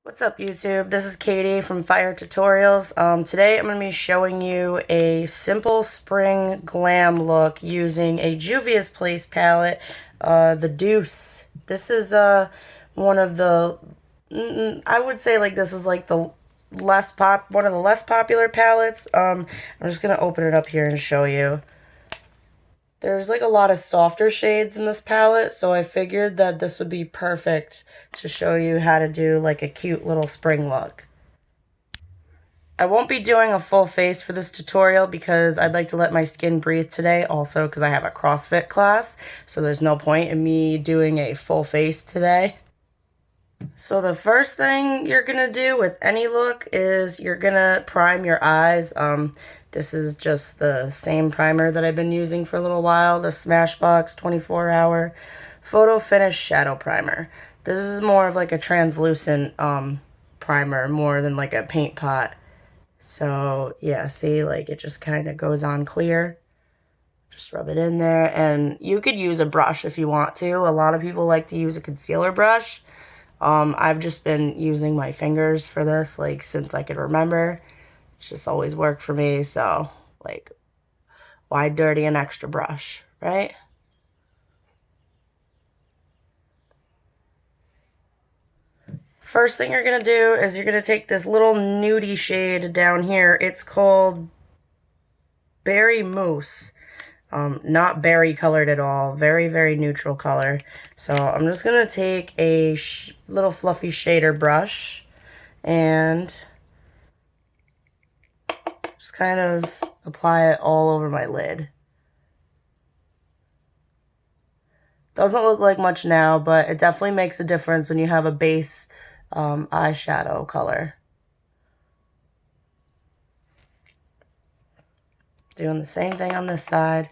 What's up YouTube? This is Katie from Fire Tutorials. Today I'm going to be showing you a simple spring glam look using a Juvia's Place palette, the Douce. This is one of the, I would say like this is like the one of the less popular palettes. I'm just going to open it up here and show you. There's like a lot of softer shades in this palette, so I figured that this would be perfect to show you how to do like a cute little spring look. I won't be doing a full face for this tutorial because I'd like to let my skin breathe today, also because I have a CrossFit class, so there's no point in me doing a full face today. So the first thing you're gonna do with any look is you're gonna prime your eyes. This is just the same primer that I've been using for a little while, the Smashbox 24-hour Photo Finish Shadow Primer. This is more of like a translucent primer, more than like a paint pot. So yeah, see, like it just kind of goes on clear. Just rub it in there, and you could use a brush if you want to. A lot of people like to use a concealer brush. I've just been using my fingers for this, like, since I could remember. It's just always worked for me, so, like, why dirty an extra brush, right? First thing you're going to do is you're going to take this little nudie shade down here. It's called Berry Mousse. Not berry colored at all. Very, very neutral color. So I'm just going to take a little fluffy shader brush and just kind of apply it all over my lid. Doesn't look like much now, but it definitely makes a difference when you have a base eyeshadow color. Doing the same thing on this side.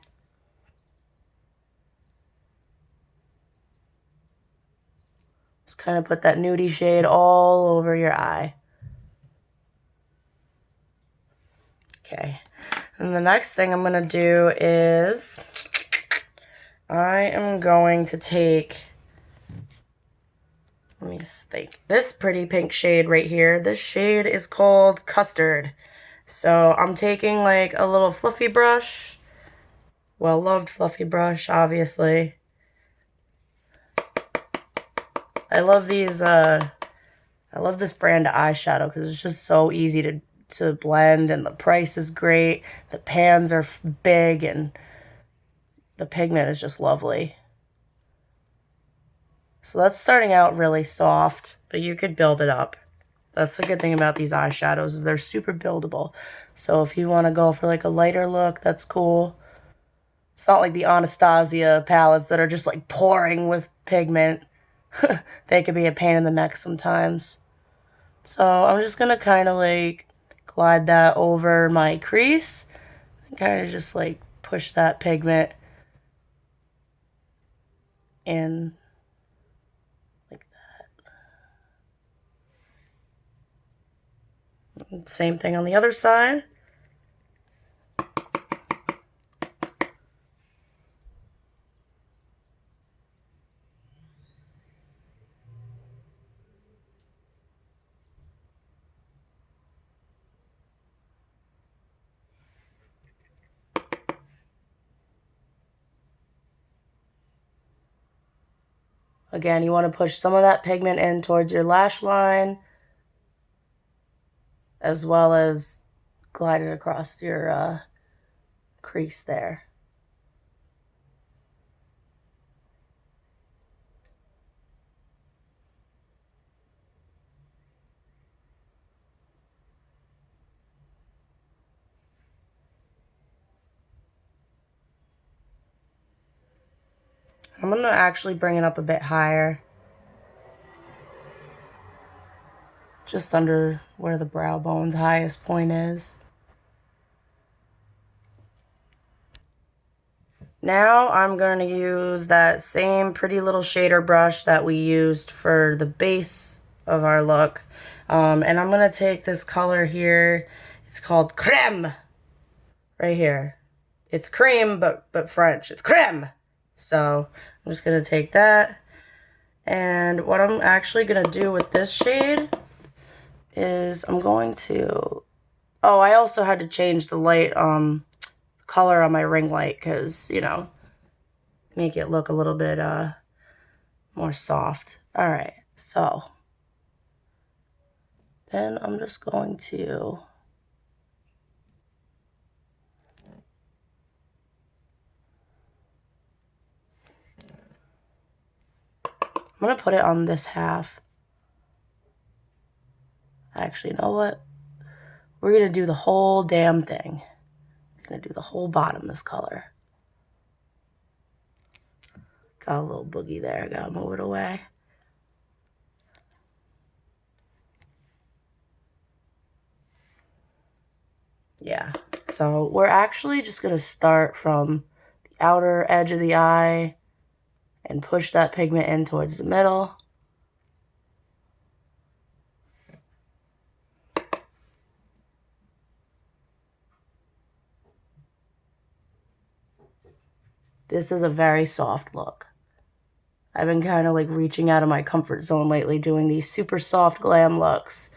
Just kind of put that nudie shade all over your eye. Okay, and the next thing I'm going to do is I am going to take, let me think, this pretty pink shade right here. This shade is called Custard. So I'm taking like a little fluffy brush, well-loved fluffy brush, obviously. I love these, I love this brand of eyeshadow because it's just so easy to blend, and the price is great. The pans are big, and the pigment is just lovely. So that's starting out really soft, but you could build it up. That's the good thing about these eyeshadows, is they're super buildable. So if you want to go for like a lighter look, that's cool. It's not like the Anastasia palettes that are just like pouring with pigment. They could be a pain in the neck sometimes. So I'm just going to kind of like glide that over my crease and kind of just like push that pigment in like that. Same thing on the other side. Again, you want to push some of that pigment in towards your lash line, as well as glide it across your crease there. I'm going to actually bring it up a bit higher, just under where the brow bone's highest point is. Now I'm going to use that same pretty little shader brush that we used for the base of our look. And I'm going to take this color here. It's called Crème. Right here. It's cream, but French. It's crème. So I'm just going to take that. And what I'm actually going to do with this shade is I'm going to... Oh, I also had to change the light, color on my ring light because, you know, make it look a little bit more soft. All right, so then I'm just going to put it on this half. Actually, you know what? We're gonna do the whole damn thing. We're gonna do the whole bottom this color. Got a little boogie there, I gotta move it away. Yeah, so we're actually just gonna start from the outer edge of the eye and push that pigment in towards the middle. This is a very soft look. I've been kind of like reaching out of my comfort zone lately doing these super soft glam looks.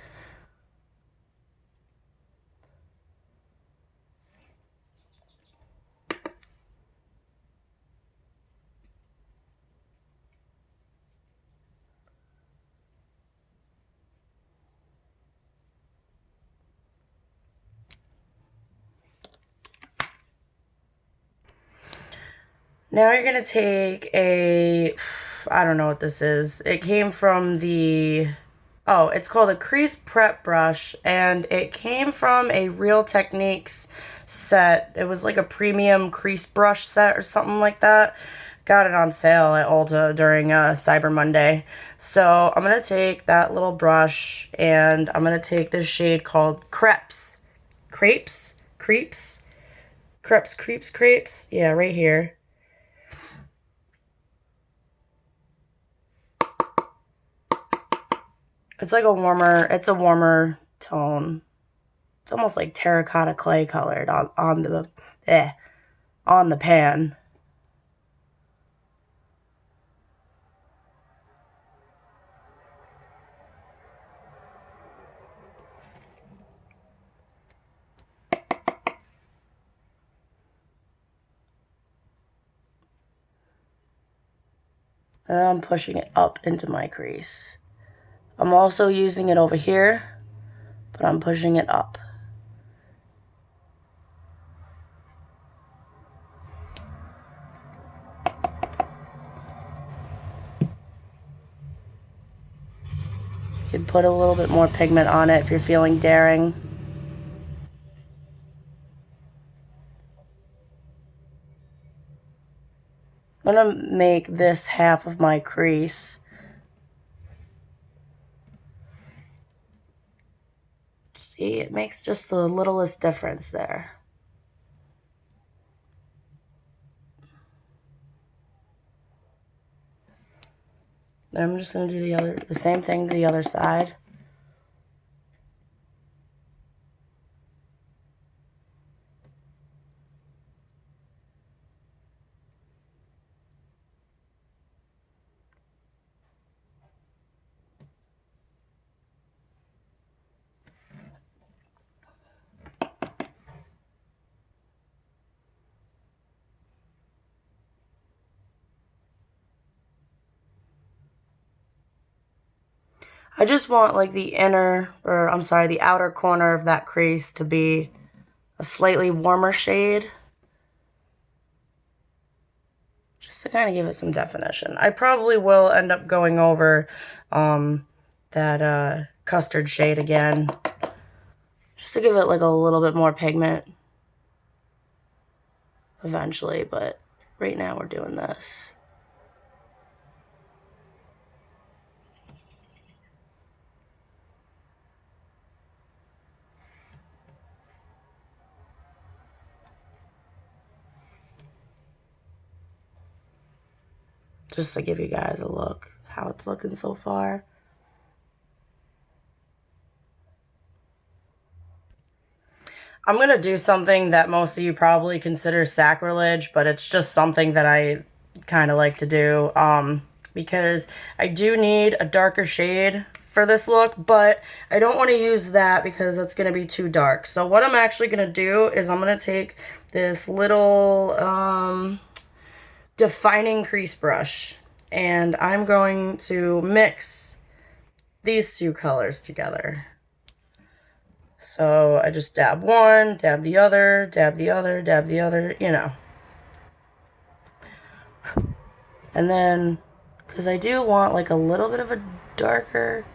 Now you're going to take a, I don't know what this is. It came from the, oh, it's called a crease prep brush, and it came from a Real Techniques set. It was like a premium crease brush set or something like that. Got it on sale at Ulta during Cyber Monday. So I'm going to take that little brush, and I'm going to take this shade called Crepes. Crepes? Creeps? Crepes, Creeps, Crepes? Yeah, right here. It's like a warmer tone. It's almost like terracotta clay colored on the pan. And I'm pushing it up into my crease. I'm also using it over here, but I'm pushing it up. You can put a little bit more pigment on it if you're feeling daring. I'm gonna make this half of my crease. See, it makes just the littlest difference there. Then I'm just gonna do the same thing to the other side. I just want like the outer corner of that crease to be a slightly warmer shade. Just to kind of give it some definition. I probably will end up going over that custard shade again. Just to give it like a little bit more pigment eventually, but right now we're doing this. Just to give you guys a look how it's looking so far. I'm going to do something that most of you probably consider sacrilege, but it's just something that I kind of like to do because I do need a darker shade for this look, but I don't want to use that because it's going to be too dark. So what I'm actually going to do is I'm going to take this little defining crease brush, and I'm going to mix these two colors together. So I just dab one, dab the other, dab the other, dab the other, you know. And then, because I do want like a little bit of a darker,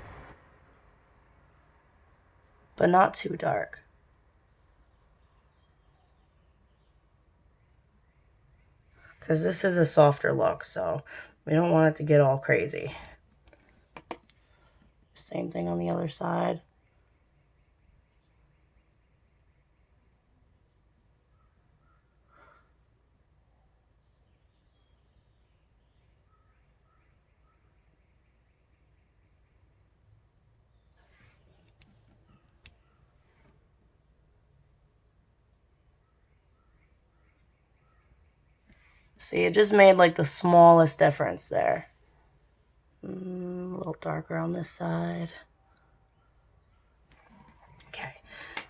but not too dark. Because this is a softer look, so we don't want it to get all crazy. Same thing on the other side. See, it just made like the smallest difference there. A little darker on this side. Okay,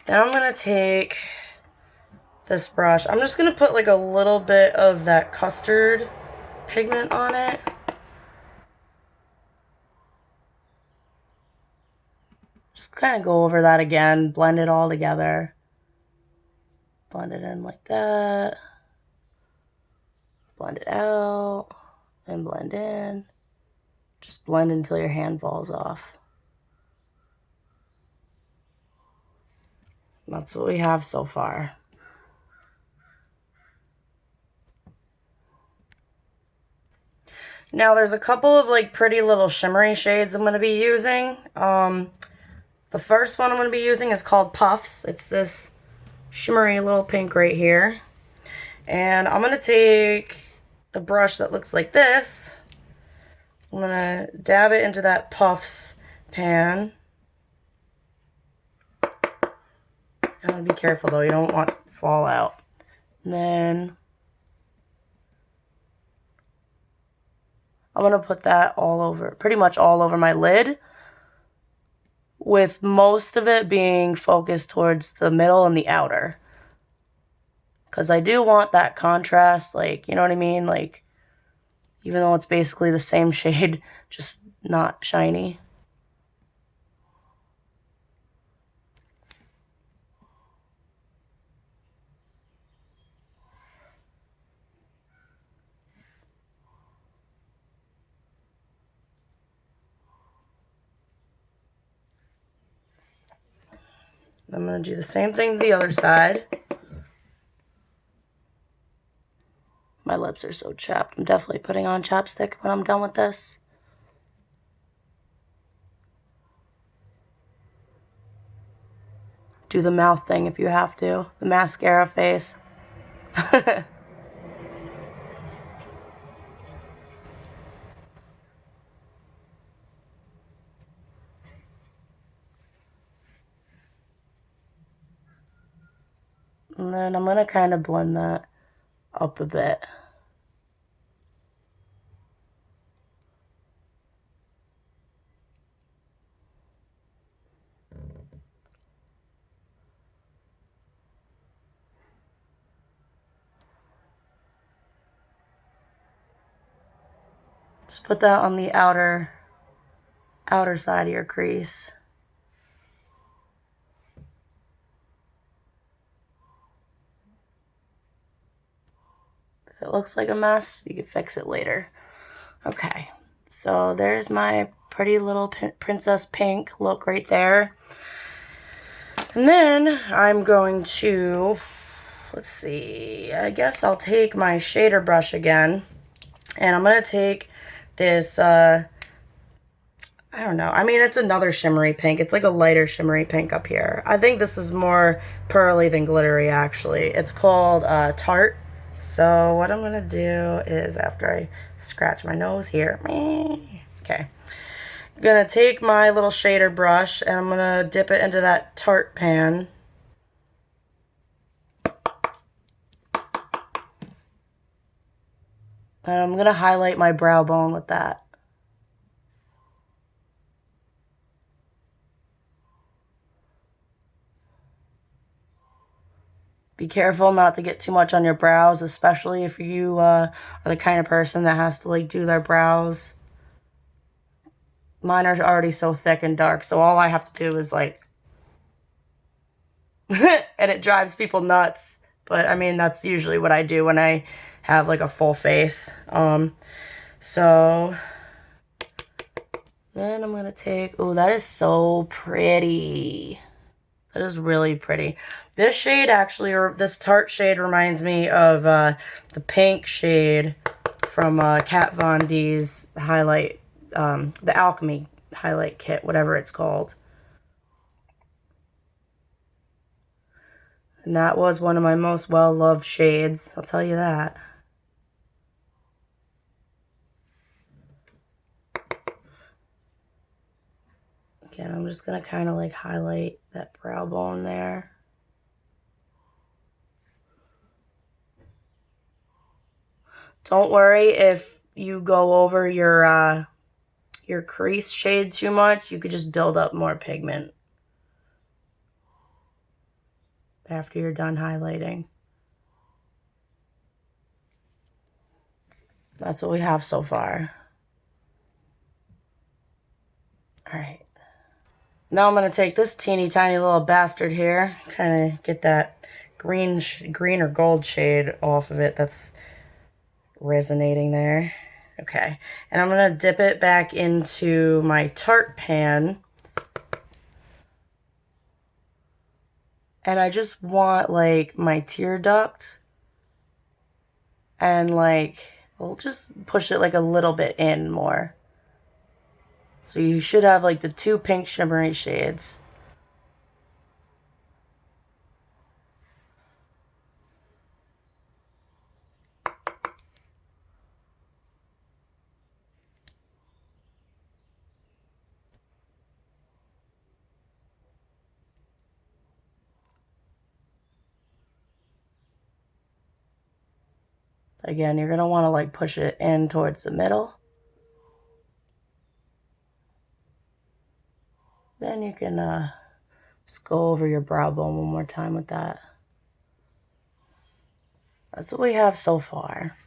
then I'm gonna take this brush. I'm just gonna put like a little bit of that custard pigment on it. Just kind of go over that again, blend it all together. Blend it in like that. Blend it out, and blend in. Just blend until your hand falls off. That's what we have so far. Now there's a couple of like pretty little shimmery shades I'm going to be using. The first one I'm going to be using is called Puffs. It's this shimmery little pink right here. And I'm going to take a brush that looks like this. I'm going to dab it into that Puffs pan. Gotta be careful though, you don't want it to fall out. And then I'm going to put that all over, pretty much all over my lid, with most of it being focused towards the middle and the outer. Because I do want that contrast, like, you know what I mean? Like, even though it's basically the same shade, just not shiny. I'm going to do the same thing to the other side. My lips are so chapped. I'm definitely putting on chapstick when I'm done with this. Do the mouth thing if you have to. The mascara face. And then I'm going to kind of blend that up a bit. Just put that on the outer side of your crease. If it looks like a mess, you can fix it later. Okay, so there's my pretty little princess pink look right there. And then I'm going to, let's see, I guess I'll take my shader brush again. And I'm going to take this, I don't know. I mean, it's another shimmery pink. It's like a lighter shimmery pink up here. I think this is more pearly than glittery, actually. It's called Tarte. So what I'm going to do is, after I scratch my nose here, okay, I'm going to take my little shader brush and I'm going to dip it into that Tarte pan. And I'm going to highlight my brow bone with that. Be careful not to get too much on your brows, especially if you are the kind of person that has to like do their brows. Mine are already so thick and dark, so all I have to do is like, and it drives people nuts. But I mean, that's usually what I do when I have like a full face. So then I'm gonna take, oh, that is so pretty. That is really pretty. This shade actually, or this tart shade reminds me of the pink shade from Kat Von D's highlight, the Alchemy highlight kit, whatever it's called. And that was one of my most well-loved shades, I'll tell you that. Again, I'm just going to kind of like highlight that brow bone there. Don't worry if you go over your crease shade too much. You could just build up more pigment after you're done highlighting. That's what we have so far. All right. Now I'm going to take this teeny tiny little bastard here, kind of get that green or gold shade off of it that's resonating there. Okay, and I'm going to dip it back into my Tarte pan. And I just want like my tear duct, and like, we'll just push it like a little bit in more. So you should have like the two pink shimmery shades. Again, you're going to want to like push it in towards the middle. Then you can just go over your brow bone one more time with that. That's what we have so far.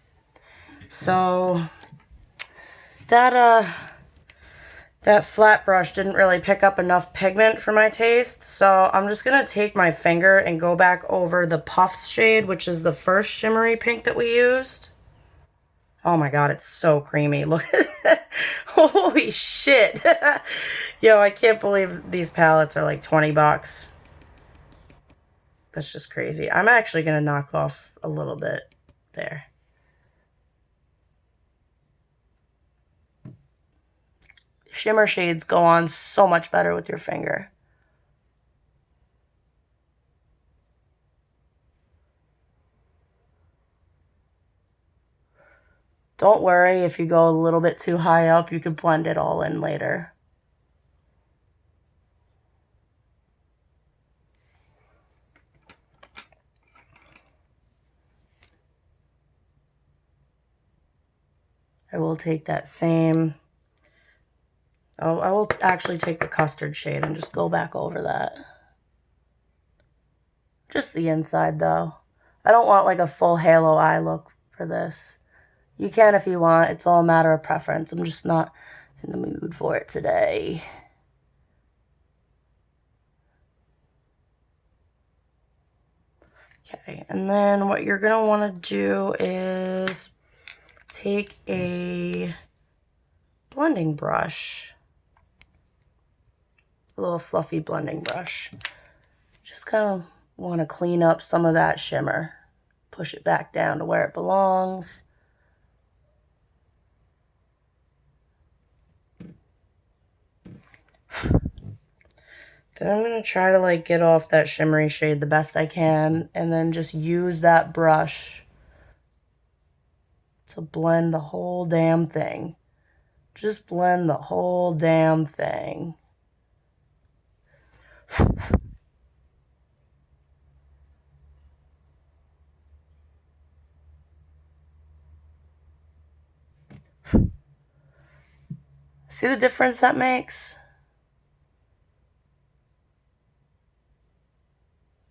So that flat brush didn't really pick up enough pigment for my taste, so I'm just gonna take my finger and go back over the Puffs shade, which is the first shimmery pink that we used. Oh my god, it's so creamy. Look at that. Holy shit. Yo, I can't believe these palettes are like 20 bucks. That's just crazy. I'm actually gonna knock off a little bit there. Shimmer shades go on so much better with your finger. Don't worry if you go a little bit too high up, you can blend it all in later. I will take that same, oh, I will actually take the custard shade and just go back over that. Just the inside though. I don't want like a full halo eye look for this. You can if you want, it's all a matter of preference. I'm just not in the mood for it today. Okay, and then what you're gonna wanna do is take a blending brush, a little fluffy blending brush. Just kind of want to clean up some of that shimmer. Push it back down to where it belongs. Then I'm going to try to like get off that shimmery shade the best I can, and then just use that brush to blend the whole damn thing. Just blend the whole damn thing. See the difference that makes?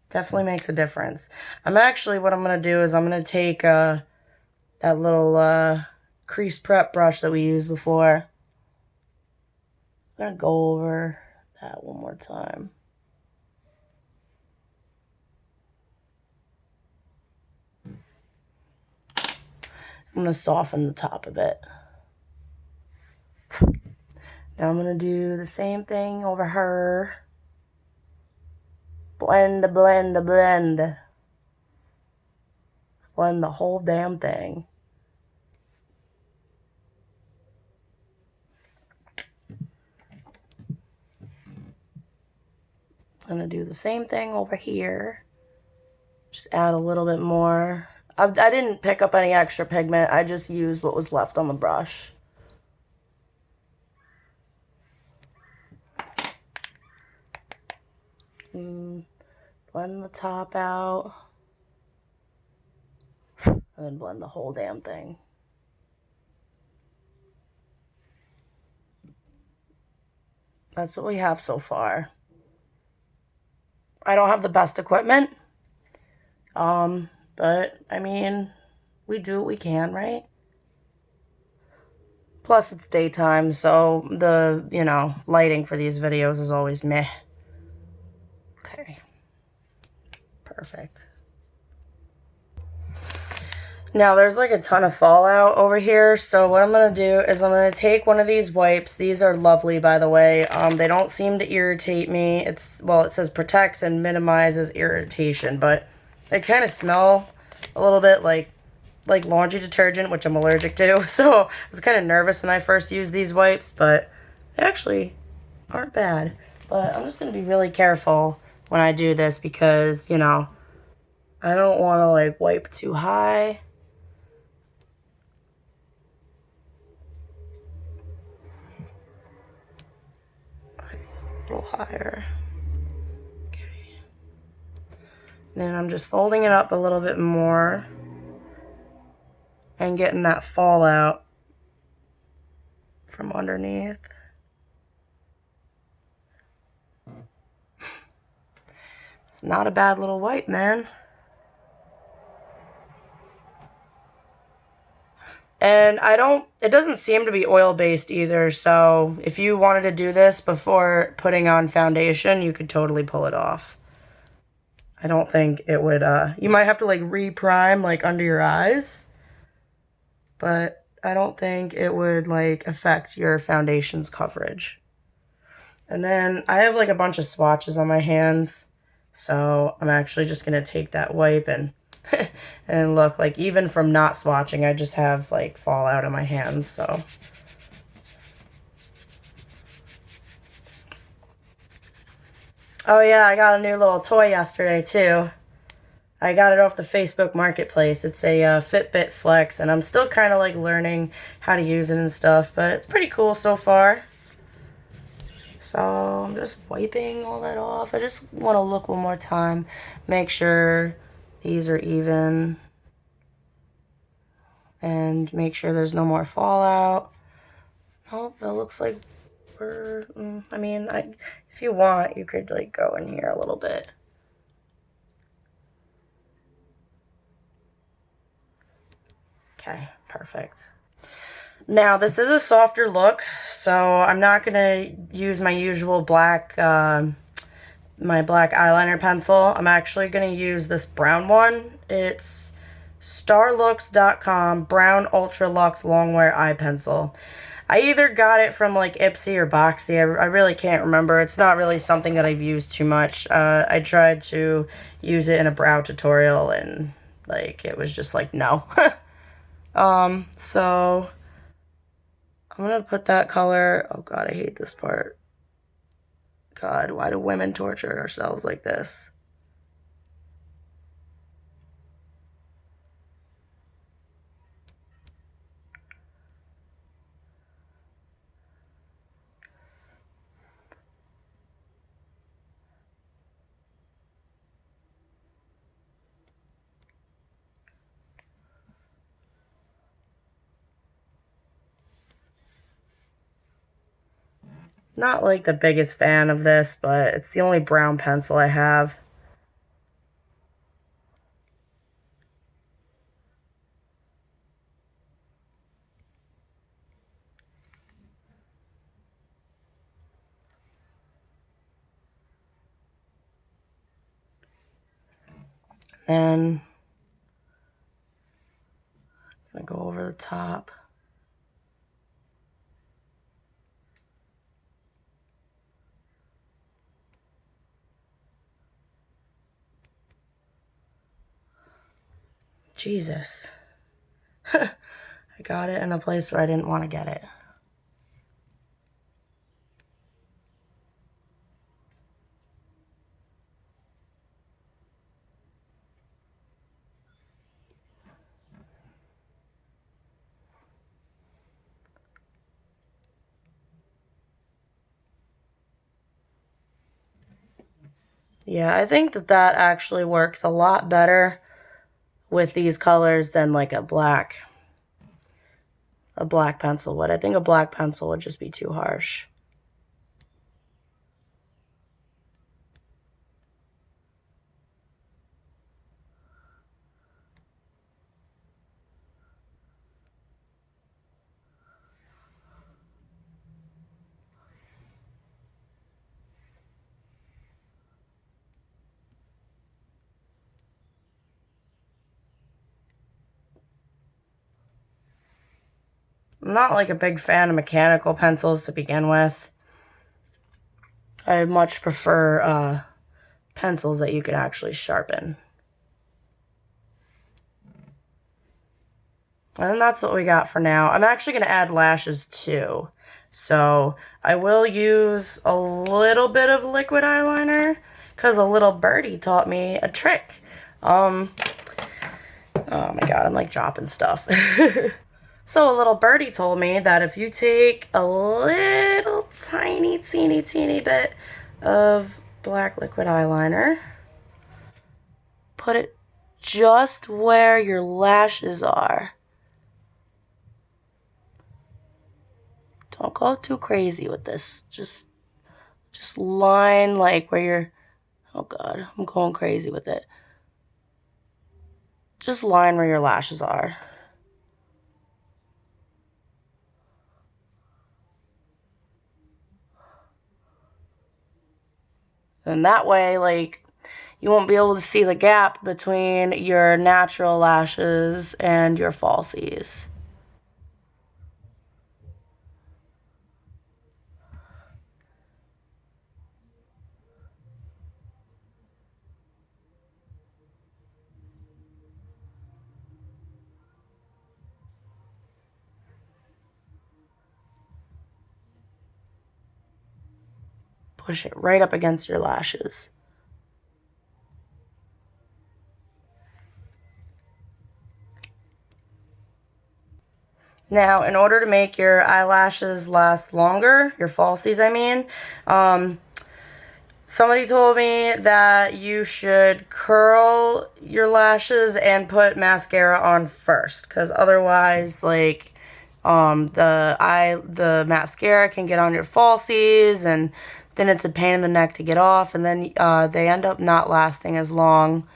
Definitely makes a difference. What I'm going to do is I'm going to take that little crease prep brush that we used before. I'm going to go over that one more time. I'm going to soften the top of it. Now I'm going to do the same thing over her. Blend, blend, blend. Blend the whole damn thing. I'm going to do the same thing over here. Just add a little bit more. I didn't pick up any extra pigment. I just used what was left on the brush. Blend the top out. And then blend the whole damn thing. That's what we have so far. I don't have the best equipment. But, I mean, we do what we can, right? Plus, it's daytime, so the, lighting for these videos is always meh. Okay. Perfect. Now, there's like a ton of fallout over here, so what I'm going to do is I'm going to take one of these wipes. These are lovely, by the way. They don't seem to irritate me. It says protects and minimizes irritation, but they kind of smell a little bit like laundry detergent, which I'm allergic to, so I was kind of nervous when I first used these wipes, but they actually aren't bad. But I'm just going to be really careful when I do this because, I don't want to like wipe too high. A little higher. Okay. Then I'm just folding it up a little bit more and getting that fallout from underneath. It's not a bad little wipe, man. And it doesn't seem to be oil-based either, so if you wanted to do this before putting on foundation, you could totally pull it off. I don't think it would, you might have to like re-prime like under your eyes, but I don't think it would like affect your foundation's coverage. And then I have like a bunch of swatches on my hands, so I'm actually just gonna take that wipe and and look, like even from not swatching, I just have like fallout on my hands, so. Oh yeah, I got a new little toy yesterday too. I got it off the Facebook Marketplace. It's a Fitbit Flex, and I'm still kind of like learning how to use it and stuff, but it's pretty cool so far. So I'm just wiping all that off. I just want to look one more time, make sure these are even, and make sure there's no more fallout. Oh, it looks like I mean, if you want, you could like go in here a little bit. Okay, perfect. Now, this is a softer look, so I'm not going to use my usual black, my black eyeliner pencil. I'm actually going to use this brown one. It's starlooks.com Brown Ultra Luxe Longwear Eye Pencil. I either got it from like Ipsy or Boxy. I really can't remember. It's not really something that I've used too much. I tried to use it in a brow tutorial and like it was just like no. So I'm gonna put that color. Oh god, I hate this part. God, why do women torture ourselves like this? Not like the biggest fan of this, but it's the only brown pencil I have. Then I'm gonna go over the top. Jesus. I got it in a place where I didn't want to get it. Yeah, I think that actually works a lot better with these colors than like a black pencil would. I think a black pencil would just be too harsh. I'm not like a big fan of mechanical pencils to begin with. I much prefer pencils that you could actually sharpen. And that's what we got for now. I'm actually going to add lashes too. So I will use a little bit of liquid eyeliner because a little birdie taught me a trick. Oh my god, I'm like dropping stuff. So a little birdie told me that if you take a little tiny, teeny bit of black liquid eyeliner, put it just where your lashes are. Don't go too crazy with this. Just line like where you're, oh god, I'm going crazy with it. Just line where your lashes are. And that way, like, you won't be able to see the gap between your natural lashes and your falsies. Push it right up against your lashes. Now, in order to make your eyelashes last longer, your falsies, I mean, somebody told me that you should curl your lashes and put mascara on first, because otherwise, like, the mascara can get on your falsies, and then it's a pain in the neck to get off, and then they end up not lasting as long,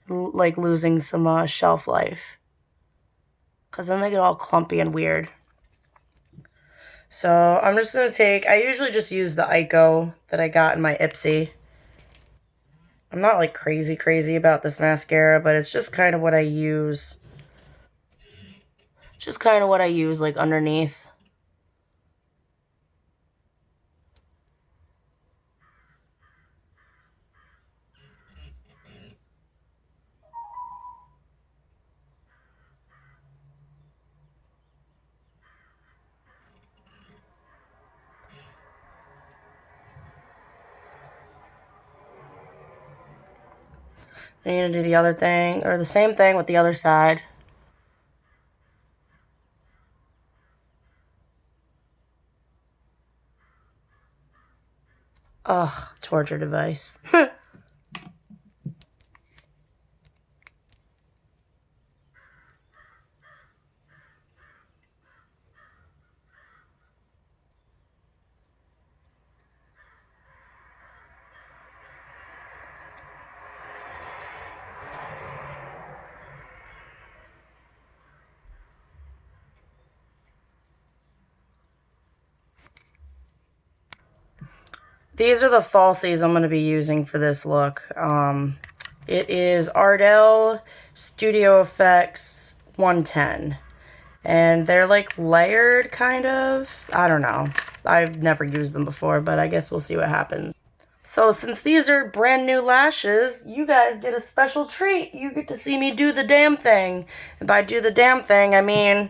like losing some shelf life. Because then they get all clumpy and weird. So I'm just going to take, I usually just use the Ico that I got in my Ipsy. I'm not like crazy about this mascara, but it's just kind of what I use. Just kind of what I use like underneath. I'm going to do the other thing, or the same thing with the other side. Ugh, torture device. These are the falsies I'm going to be using for this look. It is Ardell Studio Effects 110. And they're like layered, kind of. I don't know. I've never used them before, but I guess we'll see what happens. So since these are brand new lashes, you guys get a special treat. You get to see me do the damn thing. And by do the damn thing, I mean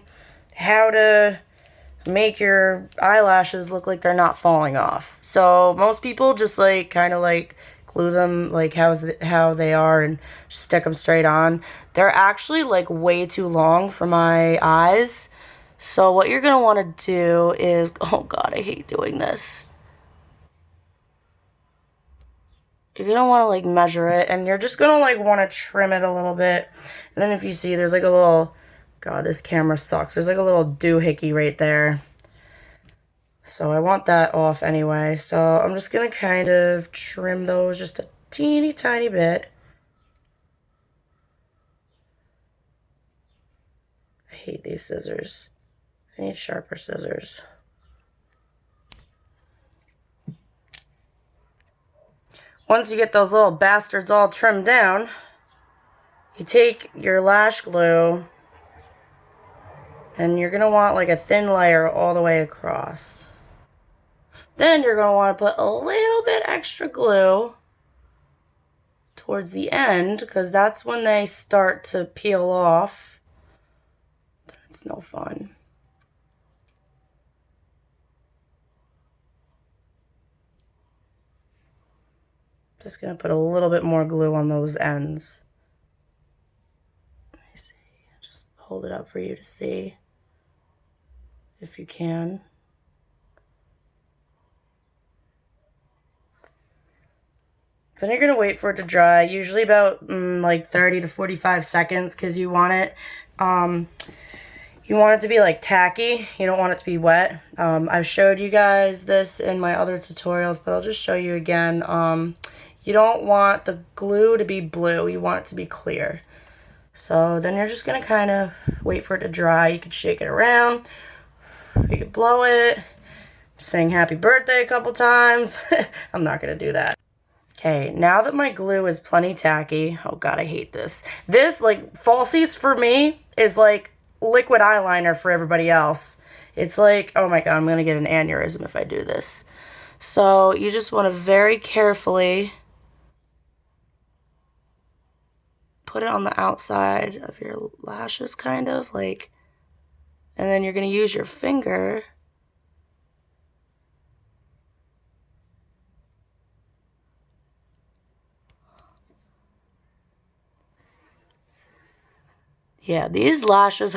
how to make your eyelashes look like they're not falling off. So most people just like kind of like glue them like how they are and stick them straight on. They're actually like way too long for my eyes. So what you're gonna want to do is, oh god, I hate doing this. You're gonna want to like measure it, and you're just gonna like want to trim it a little bit. And then if you see, there's like a little, god, this camera sucks. There's like a little doohickey right there. So I want that off anyway. So I'm just gonna kind of trim those just a teeny tiny bit. I hate these scissors. I need sharper scissors. Once you get those little bastards all trimmed down, you take your lash glue and you're gonna want like a thin layer all the way across. Then you're gonna want to put a little bit extra glue towards the end, because that's when they start to peel off. It's no fun. Just gonna put a little bit more glue on those ends. Let me see. Just hold it up for you to see if you can. Then you're gonna wait for it to dry, usually about like 30 to 45 seconds, because you want it to be like tacky. You don't want it to be wet. I've showed you guys this in my other tutorials, but I'll just show you again. You don't want the glue to be blue. You want it to be clear. So then you're just gonna kind of wait for it to dry. You can shake it around. You can blow it. Sing happy birthday a couple times. I'm not gonna do that. Okay, now that my glue is plenty tacky, oh god, I hate this. This, like, falsies for me is like liquid eyeliner for everybody else. It's like, oh my god, I'm gonna get an aneurysm if I do this. So you just want to very carefully put it on the outside of your lashes, kind of, like, and then you're gonna use your finger . Yeah, these lashes